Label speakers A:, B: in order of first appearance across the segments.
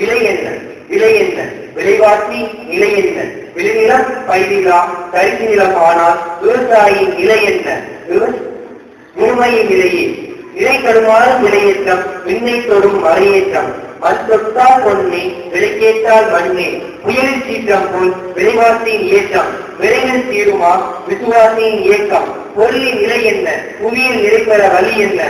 A: விலை என்ன? விலை என்ன? விலைவாசி நிலை என்ன? விளைநிலம் பயிரிலா தரிசு நிலம் ஆனால் விவசாயியின் நிலை என்ன? முழுமையின் நிலையே. நிலை தடுமாறும் விலையேற்றம் விண்ணை தொடும் மறையேற்றம். மண் தொட்டால் பொன்னே விலைக்கேற்றால் மண்ணே. புயலில் சீற்றம் போல் விலைவாசியின் ஏற்றம். விரைவில் தீருமா விசுவாசியின் இயக்கம். பொருளின் நிலை என்ன? புவியில் நிலை பெற வழி என்ன?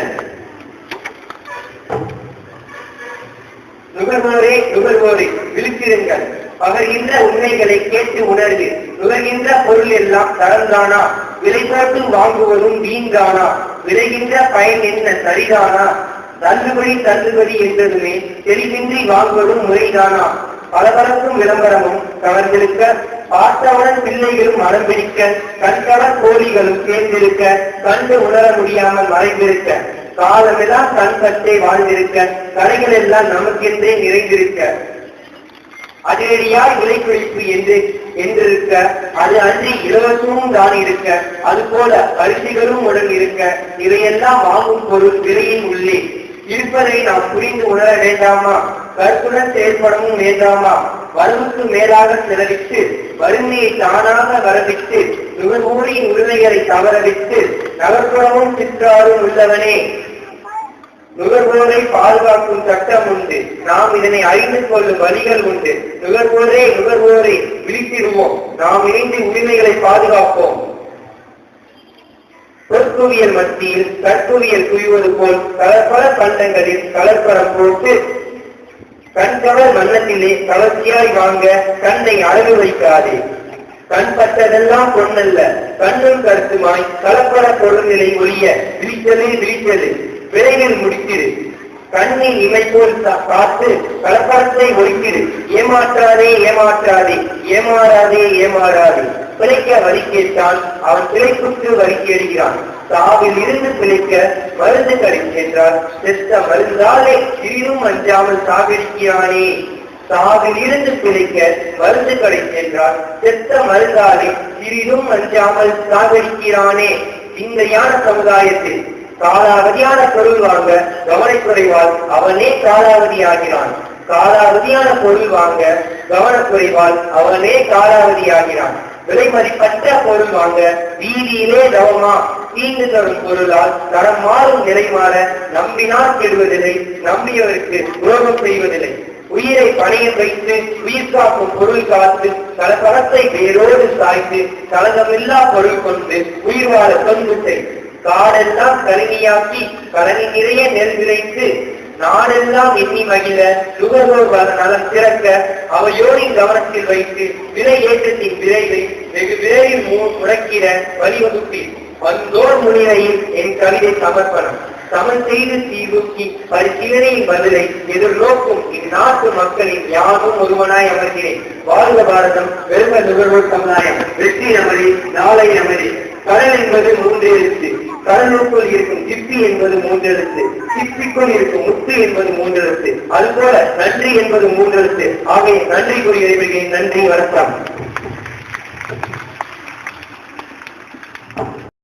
A: நுகர்வோரே நுகர்வோரே விழித்திருங்கள். பகர்கின்ற உண்மைகளை கேட்டு உணர்வு. நுகர்கின்ற பொருள் எல்லாம் தரந்தானா? விலை போட்டு வாங்குவதும் வீண்தானா? விளைகின்ற பயன் என்ன சரிதானா? தள்ளுபடி என்றதுமே தெளிவின்றி வாங்குவதும் முறைதானா? பலபரப்பும் விளம்பரமும் கவர்ந்திருக்க, பார்த்தவுடன் பிள்ளைகளும் மனம் பிடிக்க, கண்கவர் கோழிகளும் சேர்ந்திருக்க, கண்டு உணர முடியாமல் மறைந்திருக்க, காலமெல்லாம் கண் கட்டே வாழ்ந்திருக்க, கடைகள் எல்லாம் நமக்கென்றே நிறைந்திருக்க, அதிரடியாய் விலை குறைப்பு என்றிருக்க, அது அன்றி இலவசமும் தான் இருக்க, அதுபோல பரிசுகளும் உடன் இருக்க, இவையெல்லாம் வாங்கும் பொருள் விலையின் உள்ளே இருப்பதை நாம் புரிந்து உணர வேண்டாமா? கருத்துடன் செயல்படவும் வேண்டாமா? வரவுக்கு மேலாக செலவிட்டு வறுமையை தானாக வரவிட்டு நுகர்வோரின் உரிமைகளை தவறவிட்டு நகர்ப்புறமும் சிற்றாரும் உள்ளவனே. நுகர்வோரை பாதுகாக்கும் சட்டம் உண்டு. நாம் இதனை அறிந்து கொள்ளும் வழிகள் உண்டு. நுகர்வோரே விழித்திடுவோம். நாம் இணைந்து உரிமைகளை பாதுகாப்போம். பொற்குவியல் மத்தியில் கற்குவியல் குவிவது போல் கலர்பல பண்டங்களில் கலர்பரம் போட்டு கண்கவர் வண்ணத்திலே கவர்ச்சியாய் வாங்க கண்ணை அழகு வைக்காதே. கண் பட்டதெல்லாம் பொன்னல்ல, கண்ணும் கருத்துமாய் கலப்பட பொருள்நிலை ஒழிய விழித்தது விரைவில் முடித்திரு. கண்ணின் இமை போல் பார்த்து கலப்படத்தை ஒழித்திரு. ஏமாற்றாதே பிழைக்க வரி கேட்டான், அவன் பிழைப்புக்கு வரி கேடுகிறான். சாவில் இருந்து பிழைக்க மருந்து கிடைக்கின்றார், செத்த மருந்தாலே சிறிதும் அஞ்சாமல் சாகடிக்கிறானே. சாவில் இருந்து பிழைக்க மருந்து கிடைக்கின்றார், செத்த மருந்தாலே சிறிதும் அஞ்சாமல் சாகடிக்கிறானே. இந்த யான சமுதாயத்தில் காலாவதியான பொருள் வாங்க கவனக்குறைவால் அவனே காலாவதியாகிறான். காலாவதியான பொருள் வாங்க கவனக்குறைவால் அவனே காலாவதியாகிறான். விலை மதிப்பற்ற பொருள் வாங்க வீதியிலே தவமா தீங்கு தரும் பொருளால் தரம் மாறும் நிலை மாற நம்பினால் கெடுவதில்லை, நம்பியவருக்கு துரோகம் செய்வதில்லை. உயிரை பணையம் வைத்து உயிர் காக்கும் பொருள் காத்து கலப்படத்தை வேரோடு சாய்த்து கலகமில்லா பொருள் கொண்டு உயிர் வாழ தொன்றுத்தை. காடெல்லாம் கருணியாக்கி கரணி நிறைய நெல் விளைத்து நாடெல்லாம் எண்ணி மகிழ நுகர்வோர் நலம் திறக்க அவையோரின் கவனத்தில் வைத்து விலை ஏற்றத்தின் விரைவை வெகு விரைவில் முடக்கிட வழிவகுப்பி வந்தோர் முன்னிலையில் என் கவிதை சமர்ப்பணம். சமன் செய்து தீவுக்கி பரிசீலனையின் பதிலை எதிர்நோக்கும் இந்நாட்டு மக்களின் யாரும் ஒருவனாய் அமர்கிறேன். வாழ்க பாரதம், வெறும நுகர்வோர் சமுதாயம், வெற்றி நமது, நாளை நமது. கடல் என்பது 3 எழுத்து. கடலுக்குள் இருக்கும் சிப்பி என்பது 3 எழுத்து. சிப்பிக்குள் இருக்கும் முத்து என்பது 3 எழுத்து. அதுபோல நன்றி என்பது 3 எழுத்து. ஆகிய நன்றி கூறி நன்றி, வணக்கம்.